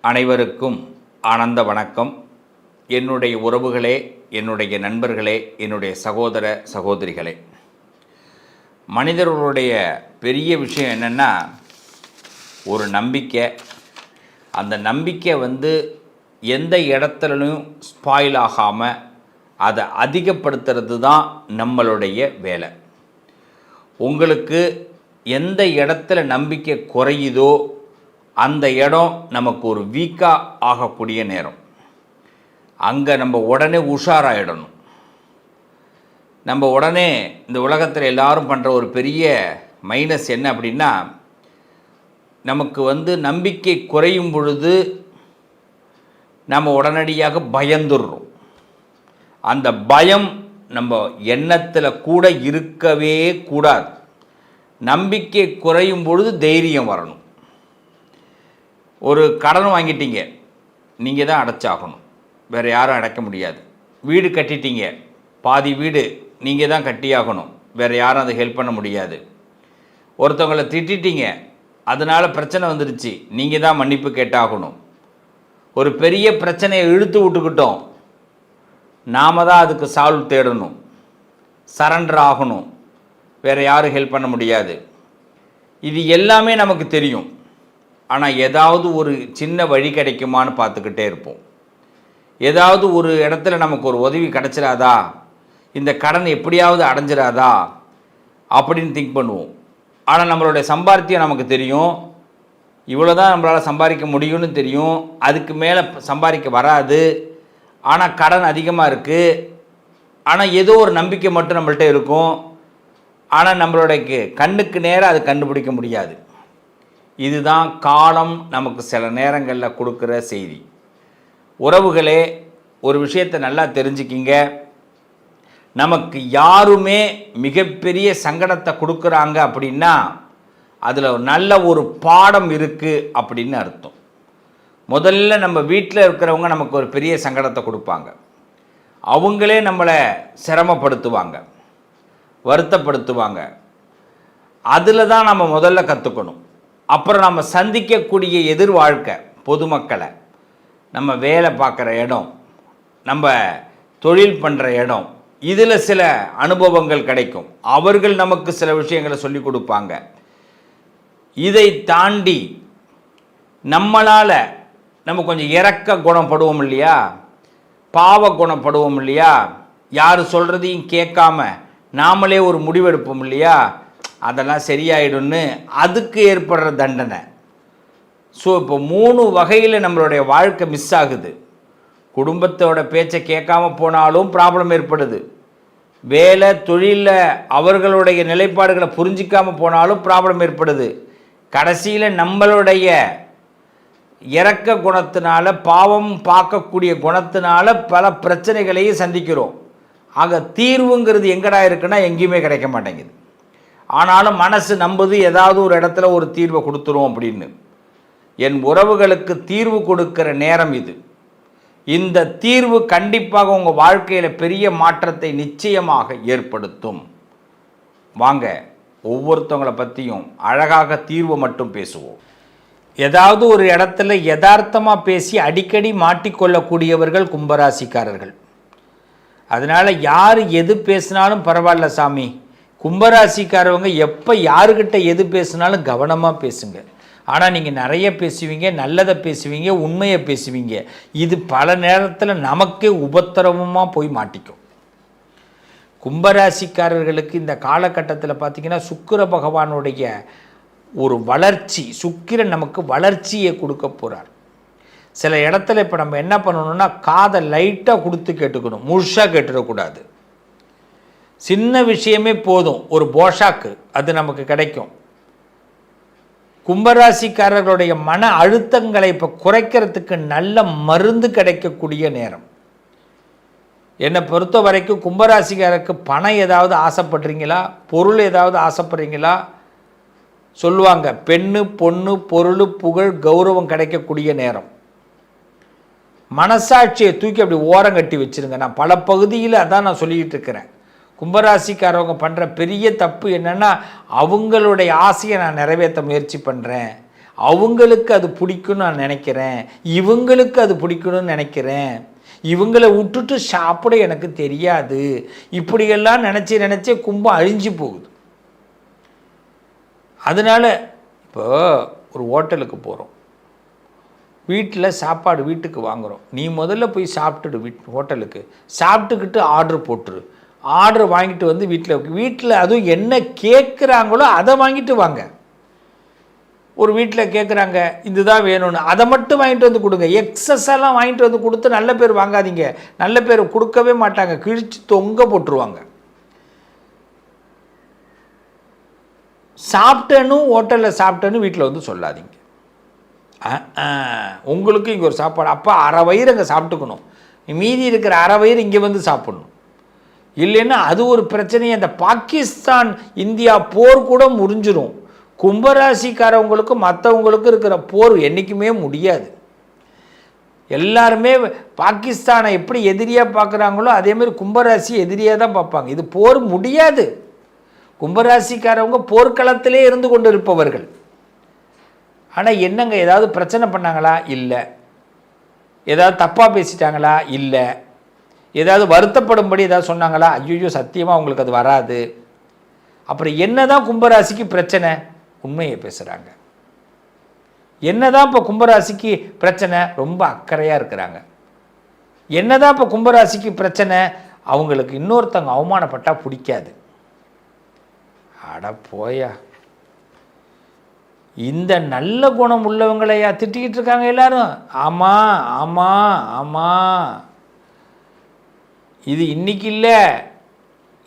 அனைவருக்கும் ஆனந்த வணக்கம். என்னுடைய உறவுகளே, என்னுடைய நண்பர்களே, என்னுடைய சகோதர சகோதரிகளே, மனிதர்களுடைய பெரிய விஷயம் என்னென்னா ஒரு நம்பிக்கை. அந்த நம்பிக்கை எந்த இடத்துலையும் ஸ்பாயில் ஆகாமல் அதை அதிகப்படுத்துறது தான் நம்மளுடைய வேலை. உங்களுக்கு எந்த இடத்துல நம்பிக்கை குறையுதோ அந்த இடம் நமக்கு ஒரு வீக்காக ஆகக்கூடிய நேரம். அங்கே நம்ம உடனே உஷாராயிடணும். நம்ம உடனே இந்த உலகத்தில் எல்லாரும் பண்ணுற ஒரு பெரிய மைனஸ் என்ன அப்படின்னா, நமக்கு நம்பிக்கை குறையும் பொழுது நம்ம உடனடியாக பயந்துடுறோம். அந்த பயம் நம்ம எண்ணத்தில் கூட இருக்கவே கூடாது. நம்பிக்கை குறையும் பொழுது தைரியம் வரணும். ஒரு கடன் வாங்கிட்டீங்க, நீங்கள் தான் அடைச்சாகணும், வேறு யாரும் அடைக்க முடியாது. வீடு கட்டிட்டீங்க, பாதி வீடு நீங்கள் தான் கட்டியாகணும், வேறு யாரும் அதை ஹெல்ப் பண்ண முடியாது. ஒருத்தவங்களை திட்டிட்டீங்க, அதனால் பிரச்சனை வந்துடுச்சு, நீங்கள் தான் மன்னிப்பு கேட்டாகணும். ஒரு பெரிய பிரச்சனையை இழுத்து விட்டுக்கிட்டோம், நாம் தான் அதுக்கு சால்வ் தேடணும், சரண்டர் ஆகணும், வேறு யாரும் ஹெல்ப் பண்ண முடியாது. இது எல்லாமே நமக்கு தெரியும். ஆனால் ஏதாவது ஒரு சின்ன வழி கிடைக்குமான்னு பார்த்துக்கிட்டே இருப்போம். ஏதாவது ஒரு இடத்துல நமக்கு ஒரு உதவி கிடச்சிடாதா, இந்த கடன் எப்படியாவது அடைஞ்சிடாதா அப்படின்னு திங்க் பண்ணுவோம். ஆனால் நம்மளுடைய சம்பாத்தியம் நமக்கு தெரியும், இவ்வளோ தான் நம்மளால் சம்பாதிக்க முடியும்னு தெரியும், அதுக்கு மேலே சம்பாதிக்க வராது. ஆனால் கடன் அதிகமாக இருக்குது. ஆனால் ஏதோ ஒரு நம்பிக்கை மட்டும் நம்மள்கிட்ட இருக்கும். ஆனால் நம்மளுடைய கண்ணுக்கு நேராக அது கண்டுபிடிக்க முடியாது. இதுதான் காலம் நமக்கு சில நேரங்களில் கொடுக்குற செய்தி. உறவுகளே, ஒரு விஷயத்தை நல்லா தெரிஞ்சுக்கிங்க. நமக்கு யாருமே மிகப்பெரிய சங்கடத்தை கொடுக்குறாங்க அப்படின்னா அதில் நல்ல ஒரு பாடம் இருக்குது அப்படின்னு அர்த்தம். முதல்ல நம்ம வீட்டில் இருக்கிறவங்க நமக்கு ஒரு பெரிய சங்கடத்தை கொடுப்பாங்க. அவங்களே நம்மளை சிரமப்படுத்துவாங்க, வருத்தப்படுத்துவாங்க. அதில் தான் நம்ம முதல்ல கற்றுக்கணும். அப்புறம் நம்ம சந்திக்கக்கூடிய எதிர் வாழ்க்கை, பொதுமக்களை, நம்ம வேலை பார்க்குற இடம், நம்ம தொழில் பண்ணுற இடம், இதில் சில அனுபவங்கள் கிடைக்கும். அவர்கள் நமக்கு சில விஷயங்களை சொல்லி கொடுப்பாங்க. இதை தாண்டி நம்மளால் நம்ம கொஞ்சம் இரக்க குணப்படுவோம் இல்லையா, பாவ குணப்படுவோம் இல்லையா, யார் சொல்கிறதையும் கேட்காம நாமளே ஒரு முடிவெடுப்போம் இல்லையா, அதெல்லாம் சரியாயிடும்னு அதுக்கு ஏற்படுற தண்டனை. ஸோ இப்போ 3 வகையில் நம்மளுடைய வாழ்க்கை மிஸ் ஆகுது. குடும்பத்தோட பேச்சை கேட்காம போனாலும் ப்ராப்ளம் ஏற்படுது. வேலை தொழிலில் அவர்களுடைய நிலைப்பாடுகளை புரிஞ்சிக்காமல் போனாலும் ப்ராப்ளம் ஏற்படுது. கடைசியில் நம்மளுடைய இரக்க குணத்தினால, பாவம் பார்க்கக்கூடிய குணத்தினால பல பிரச்சனைகளையும் சந்திக்கிறோம். ஆக தீர்வுங்கிறது எங்கடா இருக்குன்னா எங்கேயுமே கிடைக்க மாட்டேங்குது. ஆனாலும் மனசு நம்புது ஏதாவது ஒரு இடத்துல ஒரு தீர்வை கொடுத்துரும் அப்படின்னு. என் உறவுகளுக்கு தீர்வு கொடுக்கிற நேரம் இது. இந்த தீர்வு கண்டிப்பாக உங்கள் வாழ்க்கையில் பெரிய மாற்றத்தை நிச்சயமாக ஏற்படுத்தும். வாங்க, ஒவ்வொருத்தவங்களை பற்றியும் அழகாக தீர்வு மட்டும் பேசுவோம். ஏதாவது ஒரு இடத்துல யதார்த்தமாக பேசி அடிக்கடி மாட்டிக்கொள்ளக்கூடியவர்கள் கும்பராசிக்காரர்கள். அதனால் யார் எது பேசினாலும் பரவாயில்ல சாமி, கும்பராசிக்காரவங்க எப்போ யாருக்கிட்ட எது பேசினாலும் கவனமாக பேசுங்க. ஆனால் நீங்கள் நிறைய பேசுவீங்க, நல்லதை பேசுவீங்க, உண்மையை பேசுவீங்க. இது பல நேரத்தில் நமக்கே உபத்திரவமாக போய் மாட்டிக்கும். கும்பராசிக்காரர்களுக்கு இந்த காலகட்டத்தில் பார்த்திங்கன்னா சுக்கிர பகவானுடைய ஒரு வளர்ச்சி, சுக்கிரன் நமக்கு வளர்ச்சியை கொடுக்க போகிறார். சில இடத்துல இப்போ நம்ம என்ன பண்ணணும்னா காதை லைட்டாக கொடுத்து கேட்டுக்கணும், முழுசாக கேட்டுடக்கூடாது. சின்ன விஷயமே போதும், ஒரு போஷாக்கு அது நமக்கு கிடைக்கும். கும்பராசிக்காரர்களுடைய மன அழுத்தங்களை இப்போ குறைக்கிறதுக்கு நல்ல மருந்து கிடைக்கக்கூடிய நேரம். என்னை பொறுத்த வரைக்கும் கும்பராசிக்காரருக்கு பணம் ஏதாவது ஆசைப்படுறீங்களா, பொருள் ஏதாவது ஆசைப்படுறீங்களா, சொல்லுவாங்க பெண்ணு பொண்ணு பொருள் புகழ் கௌரவம் கிடைக்கக்கூடிய நேரம். மனசாட்சியை தூக்கி அப்படி ஓரம் கட்டி வச்சுருங்க. நான் பல பகுதியில் அதான் நான் சொல்லிக்கிட்டு இருக்கிறேன். கும்பராசிக்காரவங்க பண்ணுற பெரிய தப்பு என்னென்னா, அவங்களுடைய ஆசையை நான் நிறைவேற்ற முயற்சி பண்ணுறேன், அவங்களுக்கு அது பிடிக்கும்னு நான் நினைக்கிறேன், இவங்களுக்கு அது பிடிக்கணும்னு நினைக்கிறேன், இவங்களை விட்டுட்டு சாப்பிட எனக்கு தெரியாது, இப்படியெல்லாம் நினச்சி கும்பம் அழிஞ்சு போகுது. அதனால் இப்போ ஒரு ஹோட்டலுக்கு போகிறோம், வீட்டில் சாப்பாடு வீட்டுக்கு வாங்குகிறோம், நீ முதல்ல போய் சாப்பிட்டுடு, ஹோட்டலுக்கு சாப்பிட்டுக்கிட்டு ஆர்டர் போட்டுரு, ஆர்டர் வாங்கிட்டு வந்து வீட்டில் அதுவும் என்ன கேட்குறாங்களோ அதை வாங்கிட்டு வாங்க. ஒரு வீட்டில் கேட்குறாங்க இதுதான் வேணும்னு, அதை மட்டும் வாங்கிட்டு வந்து கொடுங்க. எக்ஸஸெல்லாம் வாங்கிட்டு வந்து கொடுத்து நல்ல பேர் வாங்காதீங்க, நல்ல பேர் கொடுக்கவே மாட்டாங்க, கிழிச்சு தொங்க போட்டுருவாங்க. சாப்பிட்டேன்னு ஹோட்டலில் சாப்பிட்டேன்னு வீட்டில் வந்து சொல்லாதீங்க. உங்களுக்கு இங்கே ஒரு சாப்பாடு, அப்போ அரை வயிறு அங்கே சாப்பிட்டுக்கணும், மீதி இருக்கிற அரை வயிறு இங்கே வந்து சாப்பிடணும். இல்லைன்னா அது ஒரு பிரச்சனையை, அந்த பாகிஸ்தான் இந்தியா போர் கூட முடிஞ்சிடும். கும்பராசிக்காரவங்களுக்கும் மற்றவங்களுக்கும் இருக்கிற போர் என்றைக்குமே முடியாது. எல்லாருமே பாகிஸ்தானை எப்படி எதிரியாக பார்க்குறாங்களோ அதேமாதிரி கும்பராசி எதிரியாக தான் பார்ப்பாங்க. இது போர் முடியாது. கும்பராசிக்காரவங்க போர்க்களத்திலே இருந்து கொண்டு இருப்பவர்கள். ஆனால் என்னங்க, ஏதாவது பிரச்சனை பண்ணாங்களா? இல்லை. ஏதாவது தப்பாக பேசிட்டாங்களா? இல்லை. ஏதாவது வருத்தப்படும்படி ஏதாவது சொன்னாங்களா? ஐயோ சத்தியமாக அவங்களுக்கு அது வராது. அப்புறம் என்ன தான் கும்பராசிக்கு பிரச்சனை? உண்மையை பேசுகிறாங்க. என்ன தான் இப்போ கும்பராசிக்கு பிரச்சனை? ரொம்ப அக்கறையாக இருக்கிறாங்க. என்ன தான் இப்போ கும்பராசிக்கு பிரச்சனை? அவங்களுக்கு இன்னொருத்தவங்க அவமானப்பட்டால் பிடிக்காது. அட போயா, இந்த நல்ல குணம் உள்ளவங்களையா திட்டிக்கிட்டு இருக்காங்க எல்லாரும்? ஆமாம் ஆமாம் ஆமாம், இது இன்னைக்கு இல்லை,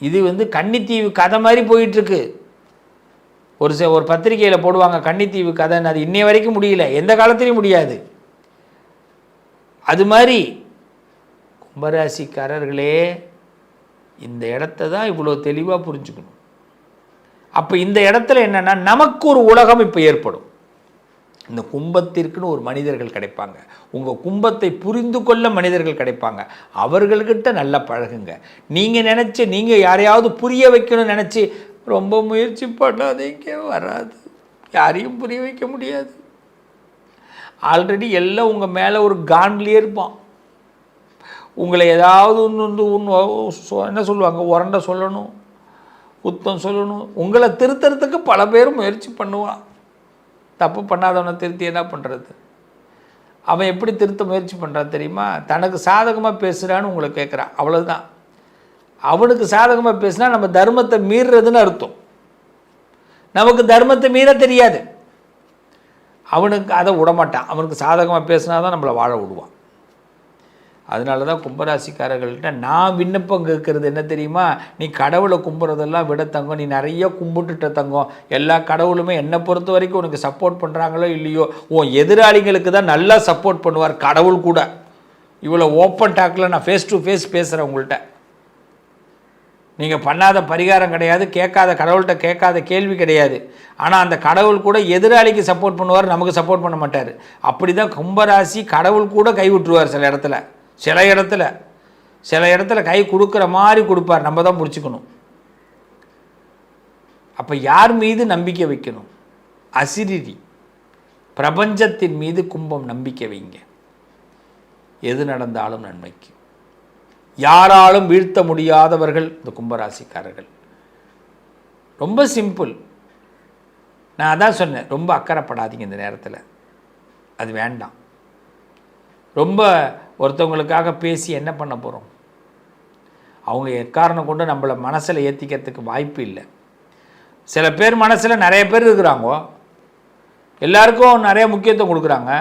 இது கன்னித்தீவு கதை மாதிரி போயிட்டுருக்கு. ஒரு பத்திரிகையில் போடுவாங்க கன்னித்தீவு கதைன்னு, அது இன்னைய வரைக்கும் முடியல, எந்த காலத்துலையும் முடியாது. அது மாதிரி கும்பராசிக்காரர்களே இந்த இடத்த தான் இவ்வளோ தெளிவாக புரிஞ்சுக்கணும். அப்போ இந்த இடத்துல என்னென்னா நமக்கு ஒரு உலகம் இப்போ ஏற்படும். இந்த கும்பத்திற்குன்னு ஒரு மனிதர்கள் கிடைப்பாங்க, உங்கள் கும்பத்தை புரிந்து கொள்ள மனிதர்கள் கிடைப்பாங்க, அவர்கள்கிட்ட நல்லா பழகுங்க. நீங்கள் யாரையாவது புரிய வைக்கணும்னு நினச்சி ரொம்ப முயற்சி பண்ணாதீங்க, வராது, யாரையும் புரிய வைக்க முடியாது. ஆல்ரெடி எல்லாம் உங்கள் மேலே ஒரு கான்லேயே இருப்பான். உங்களை ஏதாவது என்ன சொல்லுவாங்க, உரண்ட சொல்லணும், குத்தம் சொல்லணும், உங்களை திருத்தறதுக்கு பல பேர் முயற்சி பண்ணுவான். தப்பு பண்ணாதவனை திருத்தி என்ன பண்ணுறது? அவன் எப்படி திருத்த முயற்சி பண்ணுறான் தெரியுமா? தனக்கு சாதகமாக பேசுகிறான்னு உங்களை கேட்குறான், அவ்வளோதான். அவனுக்கு சாதகமாக பேசினா நம்ம தர்மத்தை மீறுறதுன்னு அர்த்தம். நமக்கு தர்மத்தை மீற தெரியாது, அவனுக்கு அதை விடமாட்டான். அவனுக்கு சாதகமாக பேசினா தான் நம்மளை வாழ விடுவான். அதனால தான் கும்பராசிக்காரர்கள்ட்ட நான் விண்ணப்பம் கேட்குறது என்ன தெரியுமா? நீ கடவுளை கும்புறதெல்லாம் விட தங்கம், நீ நிறைய கும்பிட்டுட்ட தங்கம், எல்லா கடவுளுமே என்னை பொறுத்த வரைக்கும் உனக்கு சப்போர்ட் பண்ணுறாங்களோ இல்லையோ, உன் எதிராளிகளுக்கு தான் நல்லா சப்போர்ட் பண்ணுவார் கடவுள் கூட. இவ்வளோ ஓப்பன் டாக்கில் நான் ஃபேஸ் டு ஃபேஸ் பேசுகிறேன் உங்கள்கிட்ட. நீங்கள் பண்ணாத பரிகாரம் கிடையாது, கேட்காத கடவுள்கிட்ட கேட்காத கேள்வி கிடையாது. ஆனால் அந்த கடவுள் கூட எதிராளிக்கு சப்போர்ட் பண்ணுவார், நமக்கு சப்போர்ட் பண்ண மாட்டார். அப்படி தான் கும்பராசி கடவுள் கூட கை விட்டுருவார் சில இடத்துல கை கொடுக்குற மாதிரி கொடுப்பார், நம்ம தான் முடிச்சுக்கணும். அப்போ யார் மீது நம்பிக்கை வைக்கணும்? அசிரிரி பிரபஞ்சத்தின் மீது கும்பம் நம்பிக்கை வைங்க, எது நடந்தாலும் நன்மைக்கு. யாராலும் வீழ்த்த முடியாதவர்கள் இந்த கும்பராசிக்காரர்கள். ரொம்ப சிம்பிள். நான் அதான் சொன்னேன், ரொம்ப அக்கறைப்படாதீங்க இந்த நேரத்தில், அது வேண்டாம். ரொம்ப ஒருத்தவங்களுக்காக பேசி என்ன பண்ண போகிறோம்? அவங்க எக்காரணம் கொண்டு நம்மளை மனசில் ஏற்றிக்கிறதுக்கு வாய்ப்பு இல்லை. சில பேர் மனசில் நிறைய பேர் இருக்கிறாங்க, எல்லாருக்கும் நிறைய முக்கியத்துவம் கொடுக்குறாங்க.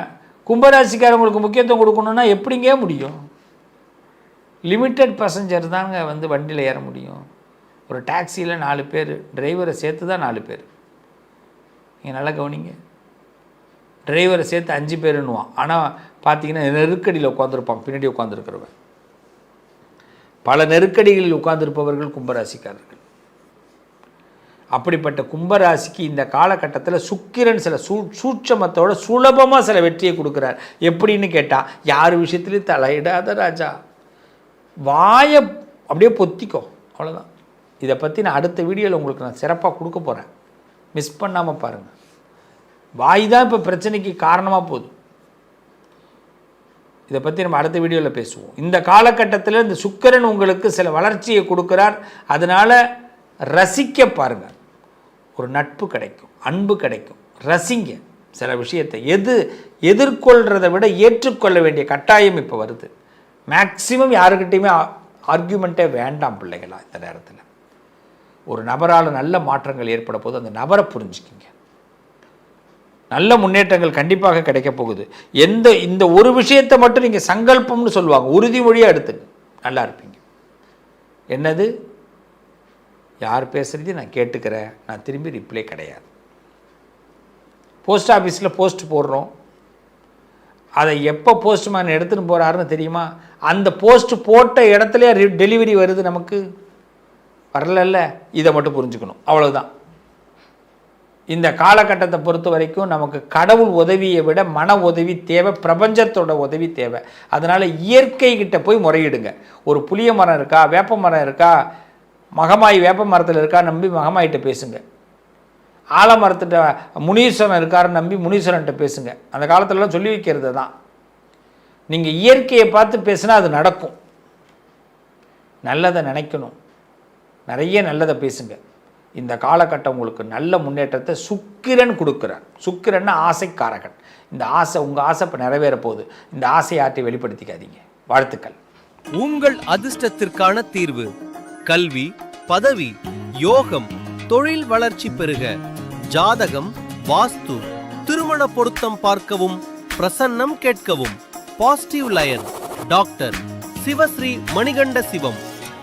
கும்பராசிக்காரங்களுக்கு முக்கியத்துவம் கொடுக்கணுன்னா எப்படிங்க முடியும்? லிமிட்டட் பேசஞ்சர் தாங்க வண்டியில் ஏற முடியும். ஒரு டாக்ஸியில் 4 பேர், டிரைவரை சேர்த்து தான் 4 பேர். நீங்கள் நல்லா கவனிங்க, டிரைவரை சேர்த்து 5 பேருன்னுவான். ஆனால் பார்த்தீங்கன்னா நெருக்கடியில் உட்காந்துருப்பாங்க, பின்னாடி உட்காந்துருக்கிறவன். பல நெருக்கடிகளில் உட்கார்ந்திருப்பவர்கள் கும்பராசிக்காரர்கள். அப்படிப்பட்ட கும்பராசிக்கு இந்த காலகட்டத்தில் சுக்கிரன் சில சூட்சமத்தோட சுலபமாக சில வெற்றியை கொடுக்குறார். எப்படின்னு கேட்டால், யார் விஷயத்துலையும் தலையிடாத ராஜா, வாயை அப்படியே பொத்திக்கோ, அவ்வளோதான். இதை பற்றி நான் அடுத்த வீடியோவில் உங்களுக்கு நான் சிறப்பாக கொடுக்க போகிறேன், மிஸ் பண்ணாமல் பாருங்கள். வாய் தான் இப்போ பிரச்சனைக்கு காரணமாக போகுது. இதை பற்றி நம்ம அடுத்த வீடியோவில் பேசுவோம். இந்த காலகட்டத்தில் இந்த சுக்கிரன் உங்களுக்கு சில வளர்ச்சியை கொடுக்குறார். அதனால் ரசிக்க பாருங்கள். ஒரு நட்பு கிடைக்கும், அன்பு கிடைக்கும். ரசிங்க சில விஷயத்தை. எதிர்கொள்கிறத விட ஏற்றுக்கொள்ள வேண்டிய கட்டாயம் இப்போ வருது. மேக்சிமம் யாருக்கிட்டையுமே ஆர்கியூமெண்ட்டே வேண்டாம் பிள்ளைகளா. இந்த நேரத்தில் ஒரு நபரால் நல்ல மாற்றங்கள் ஏற்பட போது அந்த நபரை புரிஞ்சுக்கிங்க. நல்ல முன்னேற்றங்கள் கண்டிப்பாக கிடைக்க போகுது. இந்த ஒரு விஷயத்தை மட்டும் நீங்கள் சங்கல்பம்னு சொல்லுவாங்க, உறுதிமொழியாக எடுத்துங்க, நல்லா இருப்பீங்க. என்னது, யார் பேசுகிறதையும் நான் கேட்டுக்கிறேன், நான் திரும்பி ரிப்ளை கிடையாது. போஸ்ட் ஆஃபீஸில் போஸ்ட் போடுறோம், அதை எப்போ போஸ்ட்மேன் எடுத்துன்னு போகிறாருன்னு தெரியுமா? அந்த போஸ்ட் போட்ட இடத்துலையே டெலிவரி வருது, நமக்கு வரலல்ல. இதை மட்டும் புரிஞ்சுக்கணும், அவ்வளோதான். இந்த காலகட்டத்தை பொறுத்த வரைக்கும் நமக்கு கடவுள் உதவியை விட மன உதவி தேவை, பிரபஞ்சத்தோட உதவி தேவை. அதனால் இயற்கை கிட்ட போய் முறையிடுங்க. ஒரு புளிய மரம் இருக்கா, வேப்ப மரம் இருக்கா, மகமாய் வேப்ப மரத்தில் இருக்கா நம்பி மகமாயிட்ட பேசுங்க. ஆலமரத்திட்ட முனீஸ்வரன் இருக்காருன்னு நம்பி முனீஸ்வரன்கிட்ட பேசுங்க. அந்த காலத்துலலாம் சொல்லி வைக்கிறது தான். நீங்கள் இயற்கையை பார்த்து பேசுனா அது நடக்கும். நல்லதை நினைக்கணும், நிறைய நல்லதை பேசுங்க. இந்த காலகட்டம் உங்களுக்கு நல்ல முன்னேற்றத்தை சுக்கிரன் கொடுக்குறார். சுக்கிரன் ஆசைக்காரகன். இந்த ஆசை, உங்கள் ஆசை இப்போ நிறைவேற போகுது. இந்த ஆசையை ஆற்றி வெளிப்படுத்திக்காதீங்க. வாழ்த்துக்கள். உங்கள் அதிர்ஷ்டத்திற்கான தீர்வு: கல்வி, பதவி, யோகம், தொழில் வளர்ச்சி பெருக. ஜாதகம், வாஸ்து, திருமண பொருத்தம் பார்க்கவும், பிரசன்னம் கேட்கவும். Positive lion doctor Sivasri Manikanda Sivam.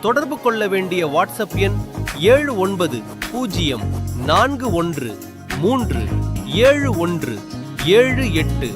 தொடர்பு கொள்ள வேண்டிய வாட்ஸ்அப் எண் 7904137178.